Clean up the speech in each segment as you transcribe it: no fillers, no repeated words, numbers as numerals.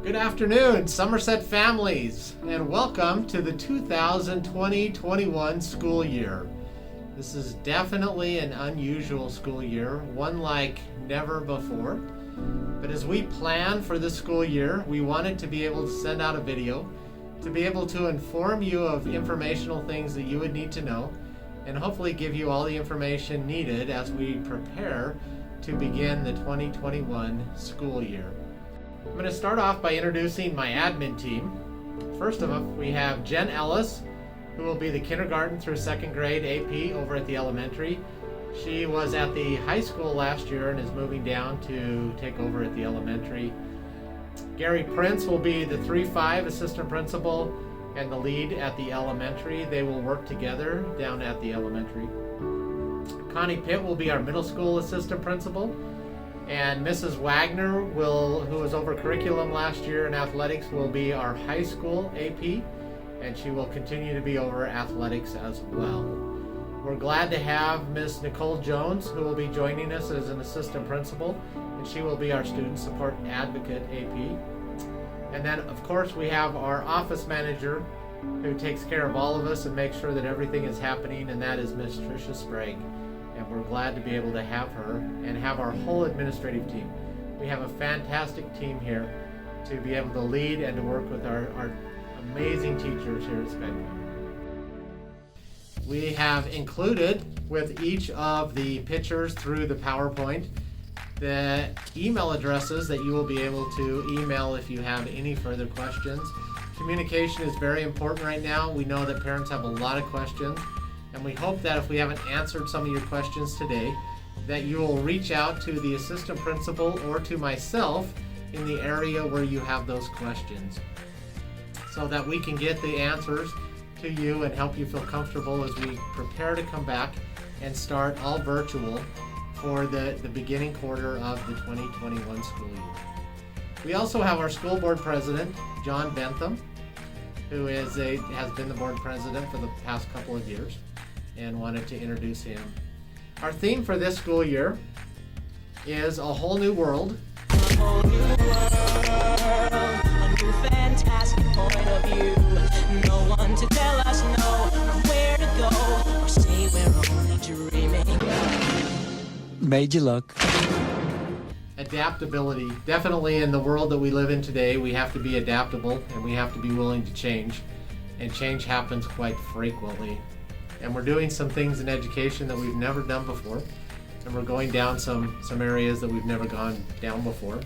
Good afternoon, Somerset families, and welcome to the 2020-21 school year. This is definitely an unusual school year, one like never before. But as we plan for this school year, we wanted to be able to send out a video to be able to inform you of informational things that you would need to know and hopefully give you all the information needed as we prepare to begin the 2021 school year. I'm going to start off by introducing my admin team. First of all, we have Jen Ellis, who will be the kindergarten through second grade AP over at the elementary. She was at the high school last year and is moving down to take over at the elementary. Gary Prince will be the 3-5 assistant principal and the lead at the elementary. They will work together down at the elementary. Connie Pitt will be our middle school assistant principal. And Mrs. Wagner, who was over curriculum last year in athletics, will be our high school AP, and she will continue to be over athletics as well. We're glad to have Miss Nicole Jones, who will be joining us as an assistant principal, and she will be our student support advocate AP. And then, of course, we have our office manager, who takes care of all of us and makes sure that everything is happening, and that is Miss Tricia Sprague. And we're glad to be able to have her and have our whole administrative team. We have a fantastic team here to be able to lead and to work with our amazing teachers here at Skypoint. We have included with each of the pictures through the PowerPoint the email addresses that you will be able to email if you have any further questions. Communication is very important right now. We know that parents have a lot of questions. And we hope that if we haven't answered some of your questions today, that you will reach out to the assistant principal or to myself in the area where you have those questions so that we can get the answers to you and help you feel comfortable as we prepare to come back and start all virtual for the beginning quarter of the 2021 school year. We also have our school board president, John Bentham, who has been the board president for the past couple of years, and wanted to introduce him. Our theme for this school year is A Whole New World. A whole new world, a new fantastic point of view. No one to tell us no, or where to go, or say we're only dreaming. Made you look. Adaptability. Definitely in the world that we live in today, we have to be adaptable and we have to be willing to change. And change happens quite frequently. And we're doing some things in education that we've never done before. And we're going down some areas that we've never gone down before.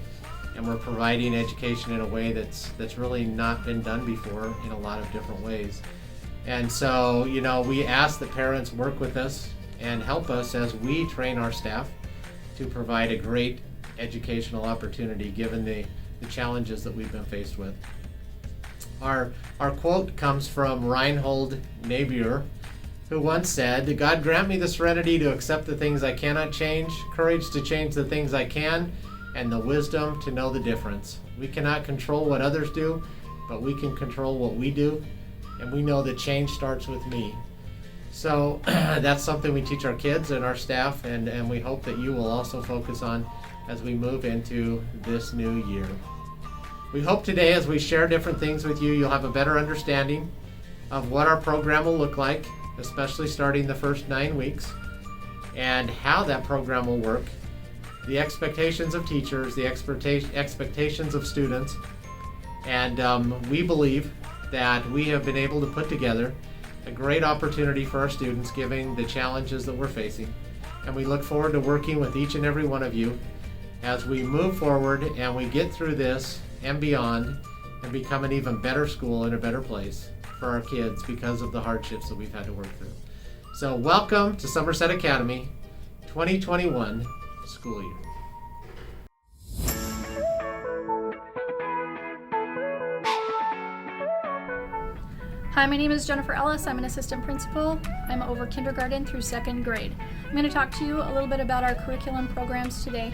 And we're providing education in a way that's really not been done before in a lot of different ways. And so, we ask that parents work with us and help us as we train our staff to provide a great educational opportunity given the challenges that we've been faced with. Our quote comes from Reinhold Niebuhr, who once said, "God grant me the serenity to accept the things I cannot change, courage to change the things I can, and the wisdom to know the difference." We cannot control what others do, but we can control what we do, and we know that change starts with me. So that's something we teach our kids and our staff, and we hope that you will also focus on as we move into this new year. We hope today, as we share different things with you, you'll have a better understanding of what our program will look like, especially starting the first 9 weeks, and how that program will work, the expectations of teachers, the expectations of students, and we believe that we have been able to put together a great opportunity for our students given the challenges that we're facing. And we look forward to working with each and every one of you as we move forward and we get through this and beyond and become an even better school and a better place for our kids because of the hardships that we've had to work through. So welcome to Somerset Academy 2021 school year. Hi, my name is Jennifer Ellis. I'm an assistant principal. I'm over kindergarten through second grade. I'm going to talk to you a little bit about our curriculum programs today.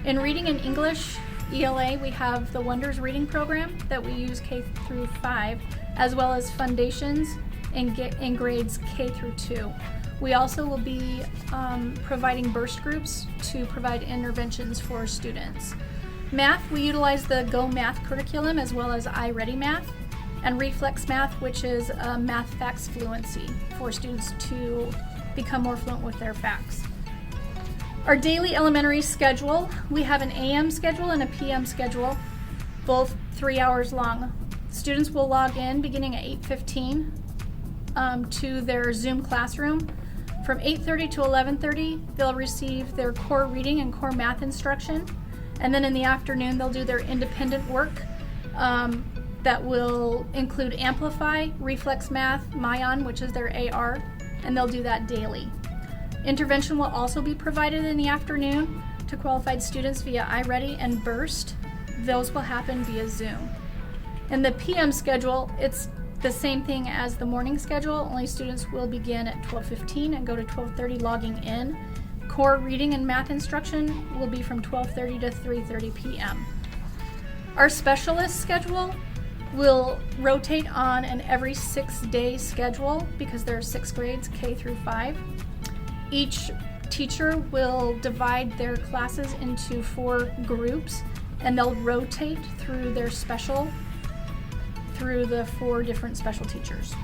In reading and English, ELA, we have the Wonders Reading Program that we use K through 5, as well as Foundations in grades K through 2. We also will be providing burst groups to provide interventions for students. Math, we utilize the Go Math curriculum as well as iReady Math, and Reflex Math, which is math facts fluency for students to become more fluent with their facts. Our daily elementary schedule, we have an AM schedule and a PM schedule, both 3 hours long. Students will log in beginning at 8:15 to their Zoom classroom. From 8:30 to 11:30, they'll receive their core reading and core math instruction. And then in the afternoon, they'll do their independent work that will include Amplify, Reflex Math, Myon, which is their AR, and they'll do that daily. Intervention will also be provided in the afternoon to qualified students via iReady and Burst. Those will happen via Zoom. In the PM schedule, it's the same thing as the morning schedule, only students will begin at 12:15 and go to 12:30 logging in. Core reading and math instruction will be from 12:30 to 3:30 p.m. Our specialist schedule will rotate on an every 6-day schedule because there are 6 grades, K through 5. Each teacher will divide their classes into 4 groups, and they'll rotate through the 4 different special teachers.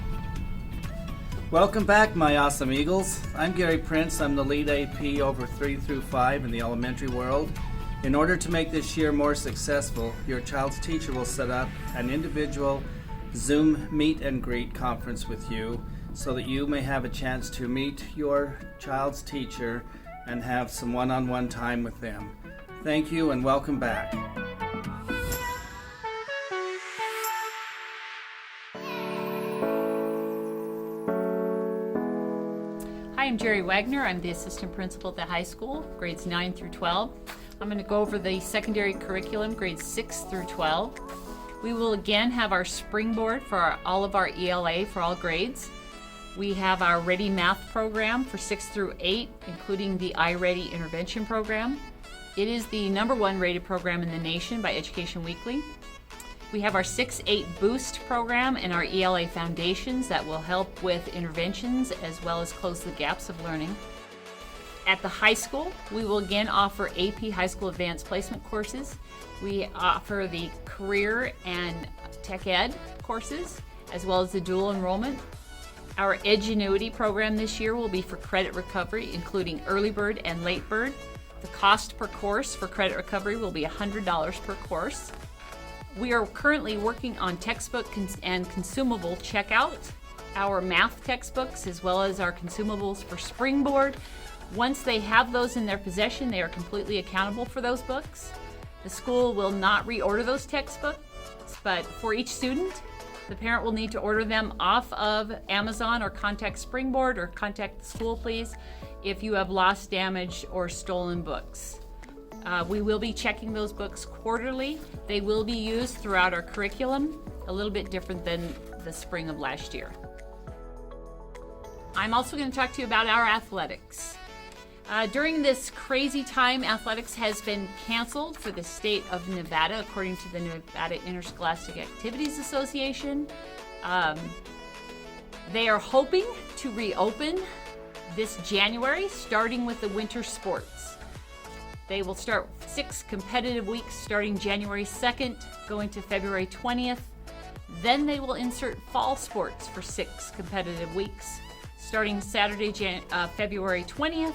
Welcome back, my awesome Eagles. I'm Gary Prince. I'm the lead AP over 3 through 5 in the elementary world. In order to make this year more successful, your child's teacher will set up an individual Zoom meet and greet conference with you so that you may have a chance to meet your child's teacher and have some one-on-one time with them. Thank you and welcome back. Hi, I'm Jerry Wagner. I'm the assistant principal at the high school, grades 9 through 12. I'm going to go over the secondary curriculum, grades 6 through 12. We will again have our springboard for all of our ELA for all grades. We have our Ready Math program for 6 through 8, including the iReady intervention program. It is the #1 rated program in the nation by Education Weekly. We have our 6-8 Boost program and our ELA Foundations that will help with interventions as well as close the gaps of learning. At the high school, we will again offer AP High School Advanced Placement courses. We offer the Career and Tech Ed courses, as well as the dual enrollment. Our Edgenuity program this year will be for credit recovery, including Early Bird and Late Bird. The cost per course for credit recovery will be $100 per course. We are currently working on textbook and consumable checkout, our math textbooks, as well as our consumables for Springboard. Once they have those in their possession, they are completely accountable for those books. The school will not reorder those textbooks, but for each student, the parent will need to order them off of Amazon or contact Springboard or contact the school, please, if you have lost, damaged, or stolen books. We will be checking those books quarterly. They will be used throughout our curriculum, a little bit different than the spring of last year. I'm also going to talk to you about our athletics. During this crazy time, athletics has been canceled for the state of Nevada, according to the Nevada Interscholastic Activities Association. They are hoping to reopen this January, starting with the winter sports. They will start 6 competitive weeks starting January 2nd, going to February 20th. Then they will insert fall sports for 6 competitive weeks, starting Saturday, February 20th,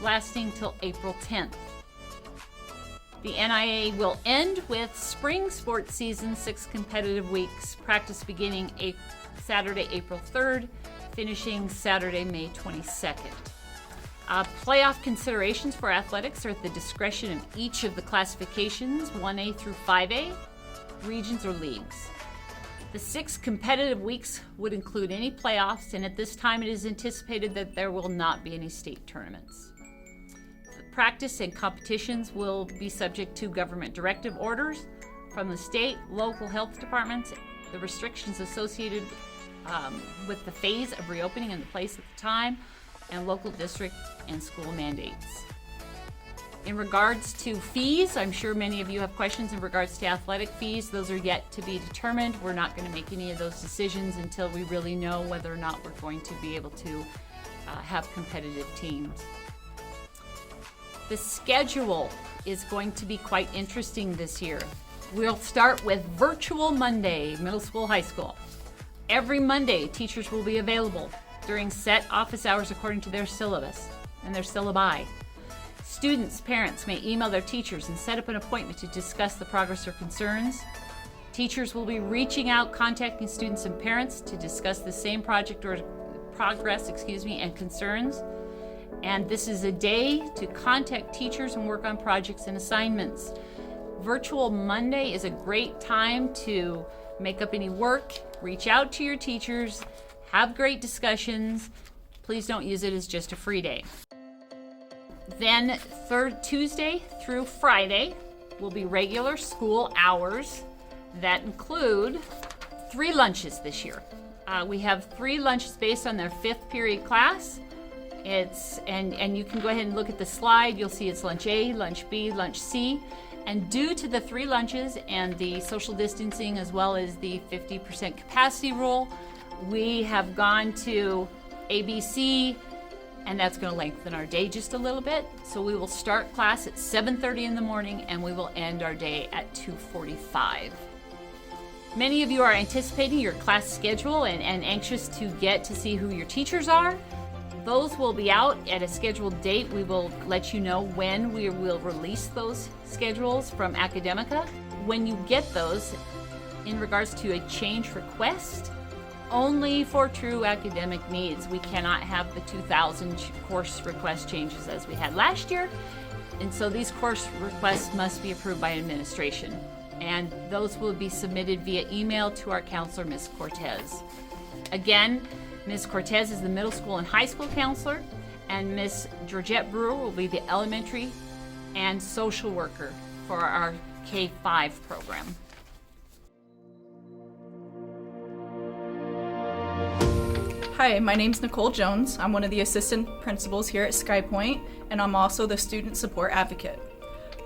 lasting till April 10th. The NIA will end with spring sports season, 6 competitive weeks, practice beginning Saturday, April 3rd, finishing Saturday, May 22nd. Playoff considerations for athletics are at the discretion of each of the classifications, 1A through 5A, regions or leagues. The 6 competitive weeks would include any playoffs, and at this time it is anticipated that there will not be any state tournaments. The practice and competitions will be subject to government directive orders from the state, local health departments, the restrictions associated with the phase of reopening and the place at the time, and local district and school mandates. In regards to fees, I'm sure many of you have questions in regards to athletic fees. Those are yet to be determined. We're not going to make any of those decisions until we really know whether or not we're going to be able to have competitive teams. The schedule is going to be quite interesting this year. We'll start with Virtual Monday, middle school, high school. Every Monday, teachers will be available during set office hours according to their syllabus and their syllabi. Students, parents may email their teachers and set up an appointment to discuss the progress or concerns. Teachers will be reaching out, contacting students and parents to discuss the same project or progress, and concerns. And this is a day to contact teachers and work on projects and assignments. Virtual Monday is a great time to make up any work, reach out to your teachers, have great discussions. Please don't use it as just a free day. Then third Tuesday through Friday will be regular school hours that include 3 lunches this year. We have 3 lunches based on their 5th period class. And you can go ahead and look at the slide. You'll see it's lunch A, lunch B, lunch C. And due to the 3 lunches and the social distancing as well as the 50% capacity rule, we have gone to ABC, and that's going to lengthen our day just a little bit. So we will start class at 7:30 in the morning and we will end our day at 2:45. Many of you are anticipating your class schedule and anxious to get to see who your teachers are. Those will be out at a scheduled date. We will let you know when we will release those schedules from Academica. When you get those, in regards to a change request, only for true academic needs. We cannot have the 2,000 course request changes as we had last year. And so these course requests must be approved by administration. And those will be submitted via email to our counselor, Ms. Cortez. Again, Ms. Cortez is the middle school and high school counselor, and Ms. Georgette Brewer will be the elementary and social worker for our K-5 program. Hi, my name's Nicole Jones. I'm one of the assistant principals here at Sky Pointe, and I'm also the student support advocate.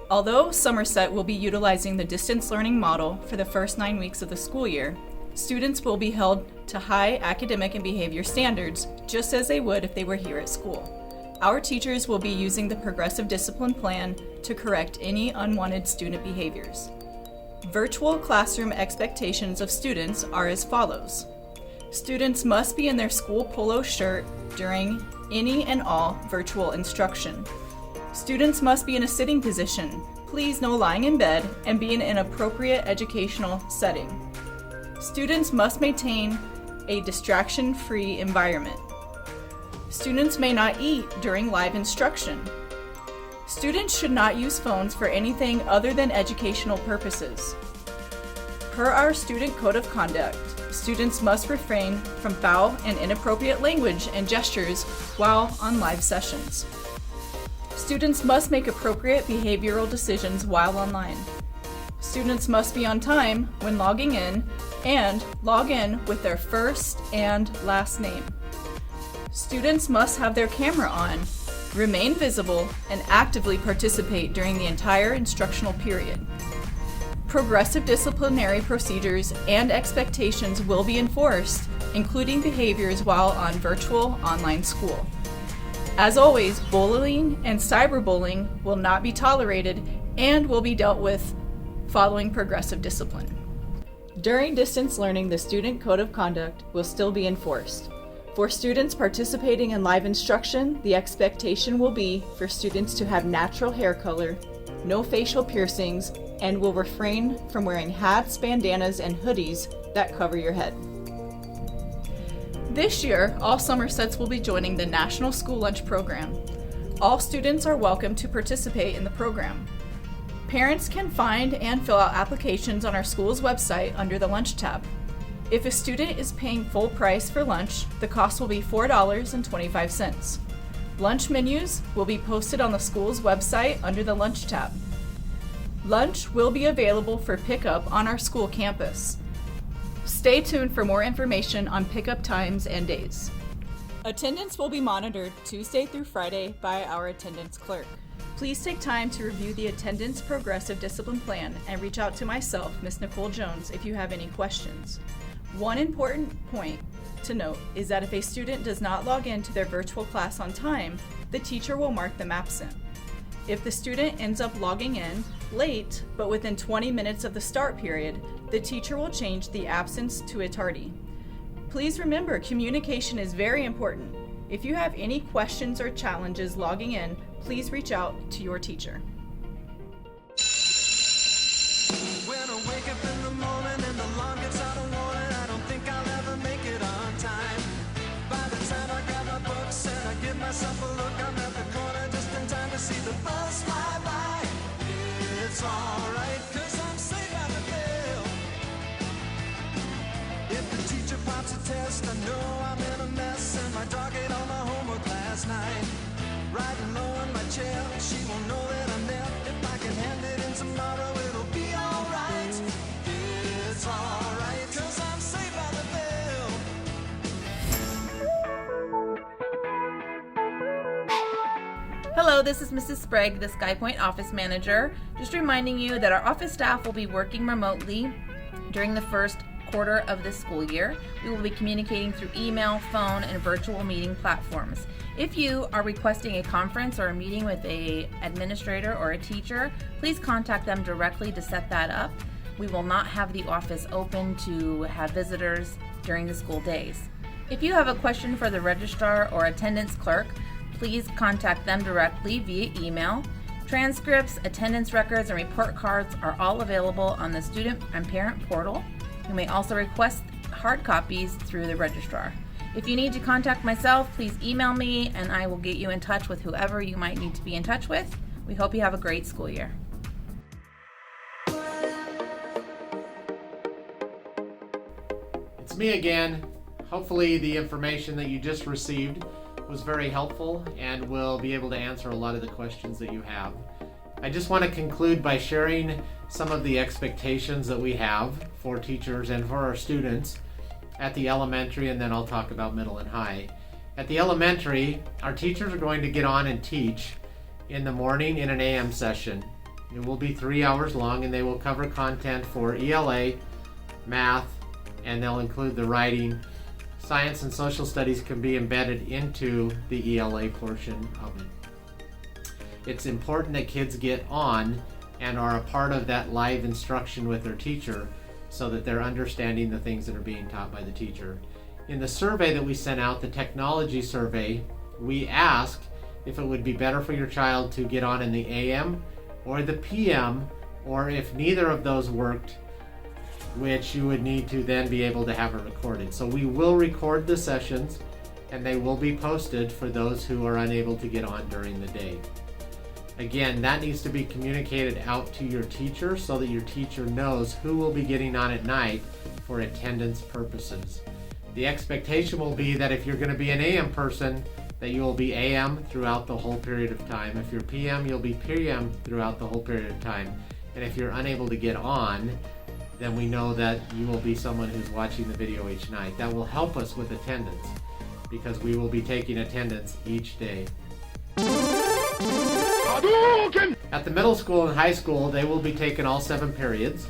Although Somerset will be utilizing the distance learning model for the first 9 weeks of the school year, students will be held to high academic and behavior standards, just as they would if they were here at school. Our teachers will be using the progressive discipline plan to correct any unwanted student behaviors. Virtual classroom expectations of students are as follows. Students must be in their school polo shirt during any and all virtual instruction. Students must be in a sitting position, please no lying in bed, and be in an appropriate educational setting. Students must maintain a distraction-free environment. Students may not eat during live instruction. Students should not use phones for anything other than educational purposes. Per our student code of conduct, students must refrain from foul and inappropriate language and gestures while on live sessions. Students must make appropriate behavioral decisions while online. Students must be on time when logging in and log in with their first and last name. Students must have their camera on, remain visible, and actively participate during the entire instructional period. Progressive disciplinary procedures and expectations will be enforced, including behaviors while on virtual online school. As always, bullying and cyberbullying will not be tolerated and will be dealt with following progressive discipline. During distance learning, the student code of conduct will still be enforced. For students participating in live instruction, the expectation will be for students to have natural hair color, no facial piercings, and will refrain from wearing hats, bandanas, and hoodies that cover your head. This year, all Somersets will be joining the National School Lunch Program. All students are welcome to participate in the program. Parents can find and fill out applications on our school's website under the Lunch tab. If a student is paying full price for lunch, the cost will be $4.25. Lunch menus will be posted on the school's website under the Lunch tab. Lunch will be available for pickup on our school campus. Stay tuned for more information on pickup times and days. Attendance will be monitored Tuesday through Friday by our attendance clerk. Please take time to review the attendance progressive discipline plan and reach out to myself, Ms. Nicole Jones, if you have any questions. One important point to note is that if a student does not log into their virtual class on time, the teacher will mark them absent. If the student ends up logging in late, but within 20 minutes of the start period, the teacher will change the absence to a tardy. Please remember, communication is very important. If you have any questions or challenges logging in, please reach out to your teacher. When I wake up in the morning and the alarm gets out of warning, I don't think I'll ever make it on time. By the time I grab my books and I give myself a look, I'm at the corner just in time to see the bus fly by. It's alright, 'cause I'm saved by the bell. If the teacher pops a test, I know I'm in a mess, and my dog ate all my homework last night. Riding low in my chair, she won't know that I'm there. If I can hand it in tomorrow, it'll be alright. It's alright, 'cause I'm saved by the bell. Hello, this is Mrs. Sprague, the SkyPoint office manager. Just reminding you that our office staff will be working remotely during the first quarter of this school year. We will be communicating through email, phone, and virtual meeting platforms. If you are requesting a conference or a meeting with an administrator or a teacher, please contact them directly to set that up. We will not have the office open to have visitors during the school days. If you have a question for the registrar or attendance clerk, please contact them directly via email. Transcripts, attendance records, and report cards are all available on the student and parent portal. You may also request hard copies through the registrar. If you need to contact myself, please email me and I will get you in touch with whoever you might need to be in touch with. We hope you have a great school year. It's me again. Hopefully the information that you just received was very helpful and will be able to answer a lot of the questions that you have. I just want to conclude by sharing some of the expectations that we have for teachers and for our students at the elementary, and then I'll talk about middle and high. At the elementary, our teachers are going to get on and teach in the morning in an AM session. It will be 3 hours long, and they will cover content for ELA, math, and they'll include the writing. Science and social studies can be embedded into the ELA portion of it. It's important that kids get on and are a part of that live instruction with their teacher so that they're understanding the things that are being taught by the teacher. In the survey that we sent out, the technology survey, we asked if it would be better for your child to get on in the AM or the PM, or if neither of those worked, which you would need to then be able to have it recorded. So we will record the sessions and they will be posted for those who are unable to get on during the day. Again, that needs to be communicated out to your teacher so that your teacher knows who will be getting on at night for attendance purposes. The expectation will be that if you're going to be an AM person, that you will be AM throughout the whole period of time. If you're PM, you'll be PM throughout the whole period of time. And if you're unable to get on, then we know that you will be someone who's watching the video each night. That will help us with attendance because we will be taking attendance each day. At the middle school and high school, they will be taking all 7 periods.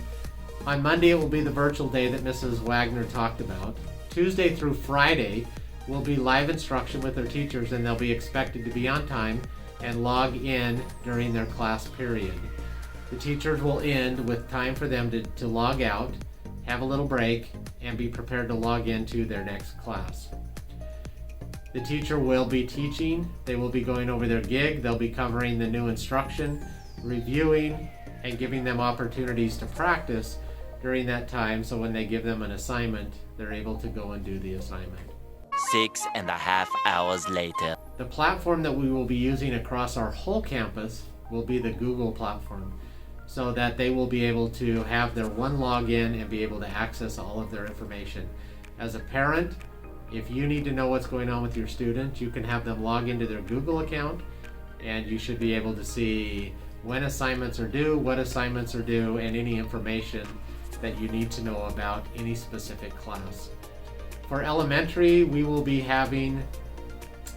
On Monday, it will be the virtual day that Mrs. Wagner talked about. Tuesday through Friday will be live instruction with their teachers, and they'll be expected to be on time and log in during their class period. The teachers will end with time for them to log out, have a little break, and be prepared to log into their next class. The teacher will be teaching, they will be going over their gig, they'll be covering the new instruction, reviewing, and giving them opportunities to practice during that time, so when they give them an assignment, they're able to go and do the assignment. 6.5 hours later. The platform that we will be using across our whole campus will be the Google platform, so that they will be able to have their one login and be able to access all of their information. As a parent, if you need to know what's going on with your student, you can have them log into their Google account, and you should be able to see when assignments are due, what assignments are due, and any information that you need to know about any specific class. For elementary, we will be having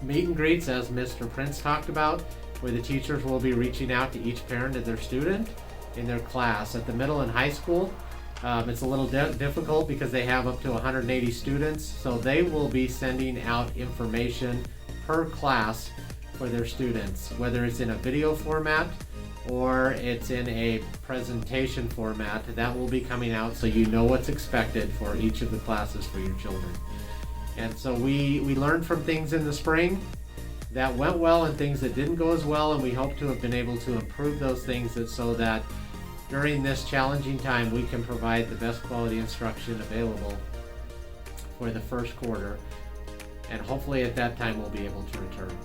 meet and greets, as Mr. Prince talked about. where the teachers will be reaching out to each parent of their student in their class. At the middle and high school, it's a little difficult because they have up to 180 students, so they will be sending out information per class for their students, whether it's in a video format or it's in a presentation format. That will be coming out so you know what's expected for each of the classes for your children. And so we learned from things in the spring that went well and things that didn't go as well, and we hope to have been able to improve those things so that during this challenging time we can provide the best quality instruction available for the first quarter, and hopefully at that time we'll be able to return.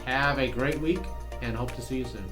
Have a great week and hope to see you soon.